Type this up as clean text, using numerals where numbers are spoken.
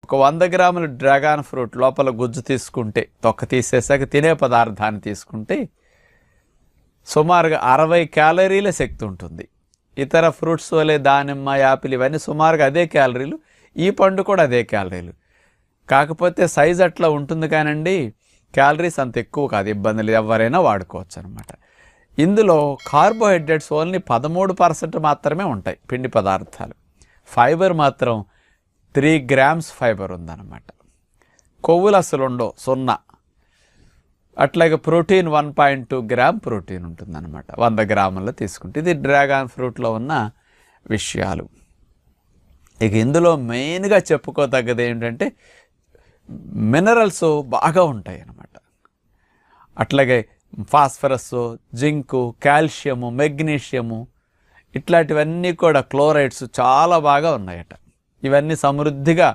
ఒక 100 గ్రాముల dragon fruit లోపల గుజ్జు తీసుకుంటే, తొక్క తీసేసాక తినే పదార్థాన్ని తీసుకుంటే సుమారుగా 60 క్యాలరీల శక్తి ఉంటుంది. ఇతర ఫ్రూట్స్ వలె దానిమ్మ, యాపిల్ ఇవన్నీ సుమారుగా అదే క్యాలరీలు, ఈ పండు కూడా అదే క్యాలరీలు. కాకపోతే సైజ్ అట్లా ఉంటుంది కానండి, క్యాలరీస్ అంత ఎక్కువ కాదు, ఇబ్బందులు ఎవరైనా వాడుకోవచ్చు అనమాట. ఇందులో కార్బోహైడ్రేట్స్ ఓన్లీ 13% మాత్రమే ఉంటాయి పిండి పదార్థాలు. ఫైబర్ మాత్రం 3 గ్రామ్స్ ఫైబర్ ఉందన్నమాట. కొవ్వులు అసలు ఉండవు, 0. అట్లాగే ప్రోటీన్ 1.2 గ్రామ్ ప్రోటీన్ ఉంటుందన్నమాట 100 గ్రాముల్లో తీసుకుంటే. ఇది డ్రాగన్ ఫ్రూట్లో ఉన్న విషయాలు. ఇక ఇందులో మెయిన్గా చెప్పుకోదగ్గది ఏంటంటే మినరల్స్ బాగా ఉంటాయి అన్నమాట. అట్లాగే ఫాస్ఫరస్, జింకు, కాల్షియము, మెగ్నీషియము ఇట్లాంటివన్నీ కూడా, క్లోరైడ్స్ చాలా బాగా ఉన్నాయట. ఇవన్నీ సమృద్ధిగా